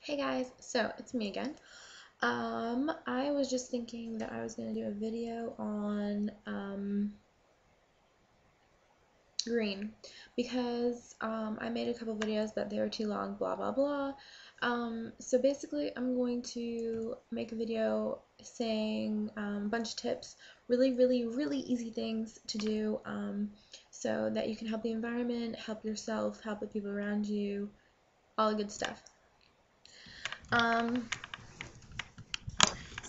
Hey guys, so it's me again. I was just thinking that I was gonna do a video on Greeeeen because I made a couple videos but they were too long, blah blah blah. So basically I'm going to make a video saying a bunch of tips, really easy things to do so that you can help the environment, help yourself, help the people around you, all the good stuff. Um,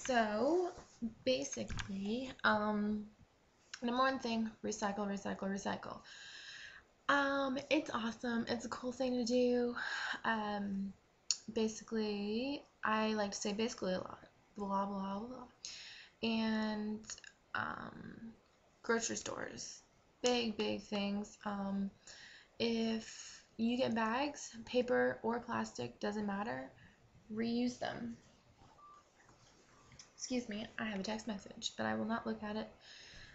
So basically, number one thing, recycle, recycle, recycle. It's awesome. It's a cool thing to do. Um, basically, I like to say basically a lot. Blah, blah, blah. And, um, grocery stores. Big things. If you get bags, paper or plastic, doesn't matter, reuse them. Excuse me, I have a text message, but I will not look at it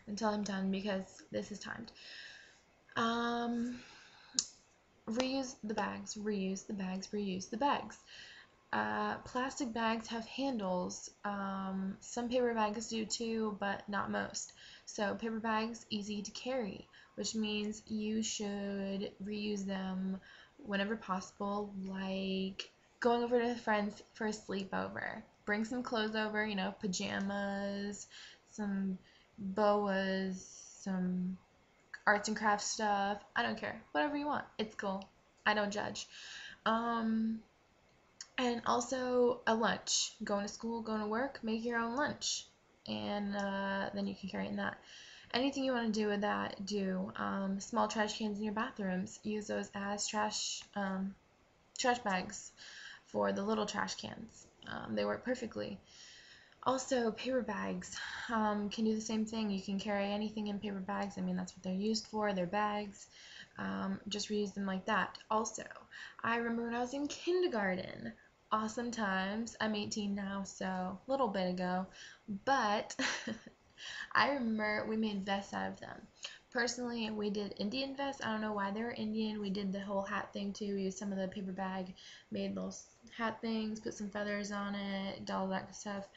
until I'm done because this is timed. Reuse the bags, reuse the bags, reuse the bags. Plastic bags have handles. Some paper bags do too, but not most. So paper bags, easy to carry, which means you should reuse them whenever possible, like going over to friends for a sleepover. Bring some clothes over, pajamas, some boas, some arts and crafts stuff. I don't care. Whatever you want. It's cool. I don't judge. Um, and also a lunch. Going to school, going to work, make your own lunch. And then you can carry it in that. Anything you want to do with that, do. Small trash cans in your bathrooms, use those as trash bags for the little trash cans. They work perfectly. Also, paper bags can do the same thing. You can carry anything in paper bags. I mean, that's what they're used for. They're bags. Just reuse them like that. Also, I remember when I was in kindergarten. Awesome times. I'm 18 now, so a little bit ago. But I remember we made vests out of them. Personally, we did Indian vests. I don't know why they were Indian. We did the whole hat thing too. We used some of the paper bag, made those hat things, put some feathers on it, all that stuff.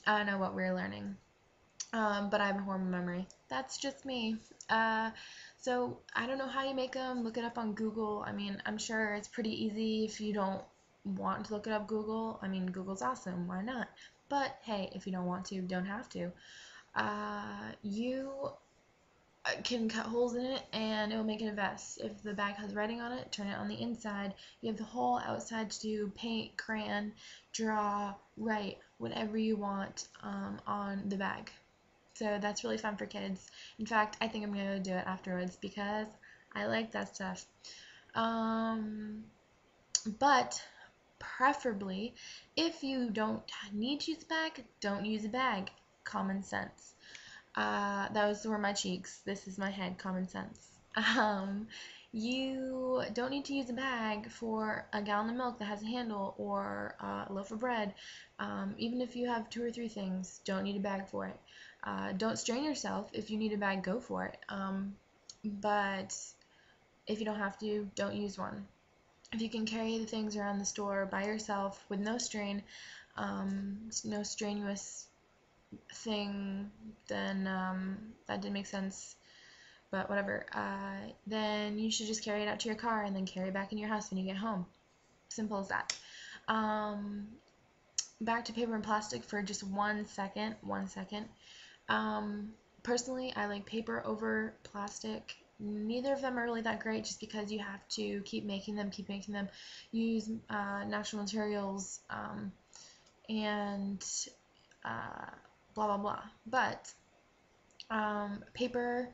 I don't know what we were learning, but I have a horrible memory. That's just me. So I don't know how you make them. Look it up on Google. I mean, I'm sure it's pretty easy if you don't want to look it up Google. I mean, Google's awesome. Why not? But hey, if you don't want to, don't have to. You can cut holes in it and it will make it a vest. If the bag has writing on it, turn it on the inside. You have the whole outside to do paint, crayon, draw, write, whatever you want on the bag. So that's really fun for kids. In fact, I think I'm going to do it afterwards because I like that stuff. But preferably, if you don't need to use a bag, don't use a bag. Common sense. Those were my cheeks. This is my head. Common sense. You don't need to use a bag for a gallon of milk that has a handle or a loaf of bread. Even if you have 2 or 3 things, don't need a bag for it. Don't strain yourself. If you need a bag, go for it. But if you don't have to, don't use one. If you can carry the things around the store by yourself with no strain, no strenuous thing, then that didn't make sense, but whatever. Then you should just carry it out to your car and then carry it back in your house when you get home. Simple as that. Back to paper and plastic for just 1 second. Personally, I like paper over plastic. Neither of them are really that great just because you have to keep making them, use natural materials, and blah blah blah. But paper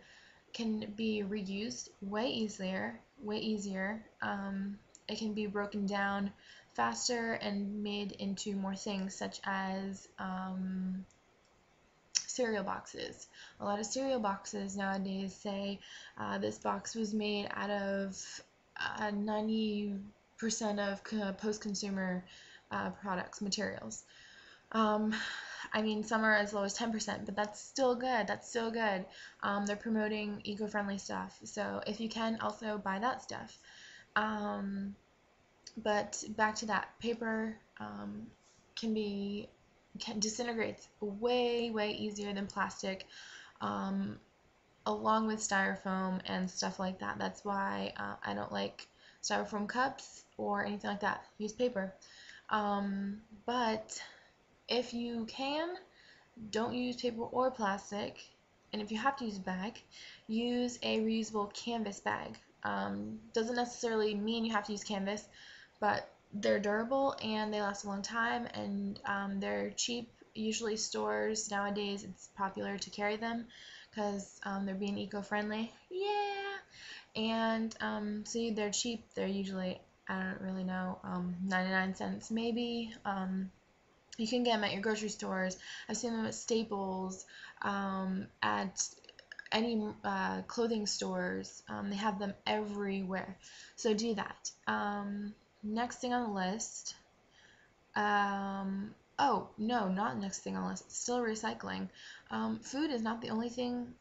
can be reused way easier. It can be broken down faster and made into more things, such as cereal boxes. A lot of cereal boxes nowadays say this box was made out of 90% of post-consumer products, materials. I mean, some are as low as 10%, but that's still good. They're promoting eco-friendly stuff, so if you can, also buy that stuff. But back to that, paper can disintegrates way easier than plastic, um, along with styrofoam and stuff like that. That's why I don't like styrofoam cups or anything like that. Use paper. But if you can, don't use paper or plastic. And if you have to use a bag, use a reusable canvas bag. Doesn't necessarily mean you have to use canvas, but they're durable and they last a long time, and they're cheap. Usually stores nowadays, it's popular to carry them because they're being eco-friendly. Yeah! And so they're cheap. They're usually, I don't really know, 99 cents maybe. You can get them at your grocery stores. I've seen them at Staples, at any clothing stores. They have them everywhere. So do that. Next thing on the list. Oh, no, not next thing on the list. Still recycling. Food is not the only thing,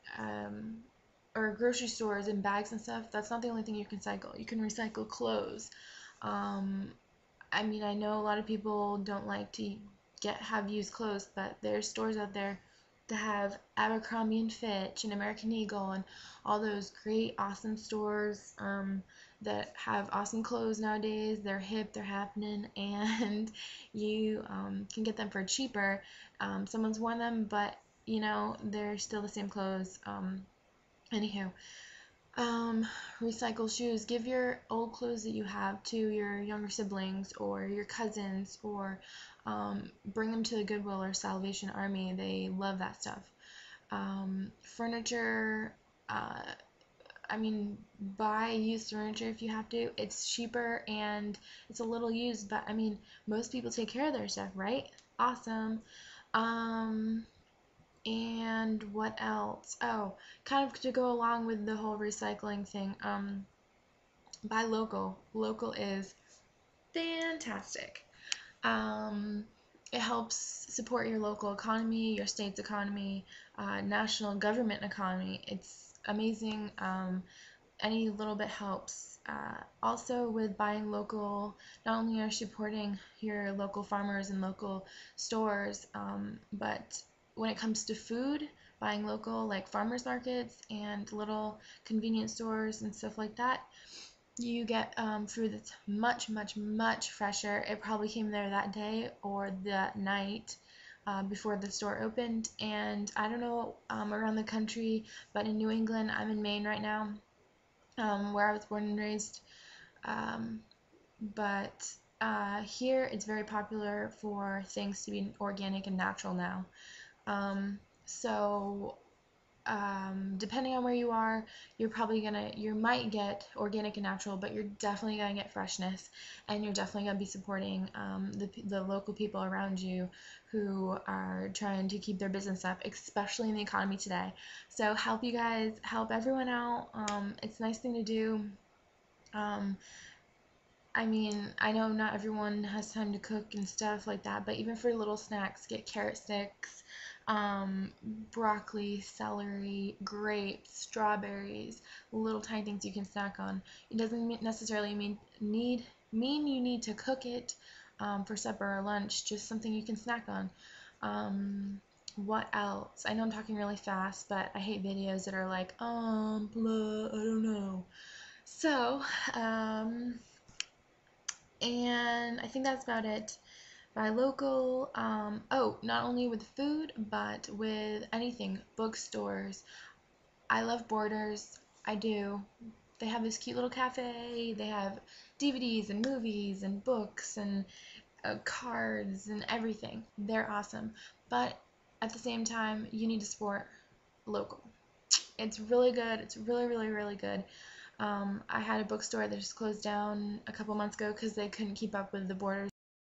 or grocery stores and bags and stuff. That's not the only thing you can recycle. You can recycle clothes. Um, I mean, I know a lot of people don't like to have used clothes, but there's stores out there that have Abercrombie and Fitch and American Eagle and all those great, awesome stores that have awesome clothes nowadays. They're hip, they're happening, and you can get them for cheaper. Someone's worn them, but you know they're still the same clothes. Anywho, recycle shoes. Give your old clothes that you have to your younger siblings or your cousins, or bring them to the Goodwill or Salvation Army. They love that stuff. Furniture, I mean, buy used furniture if you have to. It's cheaper and it's a little used, but I mean, most people take care of their stuff, right? Awesome. Um, and what else? Oh, kind of to go along with the whole recycling thing, buy local. Local is fantastic. Um, it helps support your local economy, your state's economy, national government economy. It's amazing. Any little bit helps. Also, with buying local, not only are you supporting your local farmers and local stores, but when it comes to food, buying local, like farmers markets and little convenience stores and stuff like that, you get food that's much fresher. It probably came there that day or that night before the store opened. And I don't know around the country, but in New England, I'm in Maine right now, where I was born and raised. Um, but here it's very popular for things to be organic and natural now. So depending on where you are, you might get organic and natural, but you're definitely gonna get freshness, and you're definitely gonna be supporting the local people around you who are trying to keep their business up, especially in the economy today. So help you guys, help everyone out. It's a nice thing to do. Um, I mean, I know not everyone has time to cook and stuff like that, but even for little snacks, get carrot sticks, broccoli, celery, grapes, strawberries, little tiny things you can snack on. It doesn't necessarily mean you need to cook it for supper or lunch, just something you can snack on. What else? I know I'm talking really fast, but I hate videos that are like, blah, I don't know. So, and I think that's about it. Buy local. Oh, not only with food, but with anything. Bookstores. I love Borders. I do. They have this cute little cafe. They have DVDs and movies and books and cards and everything. They're awesome. But at the same time, you need to support local. It's really good. It's really good. I had a bookstore that just closed down a couple months ago because they couldn't keep up with the Borders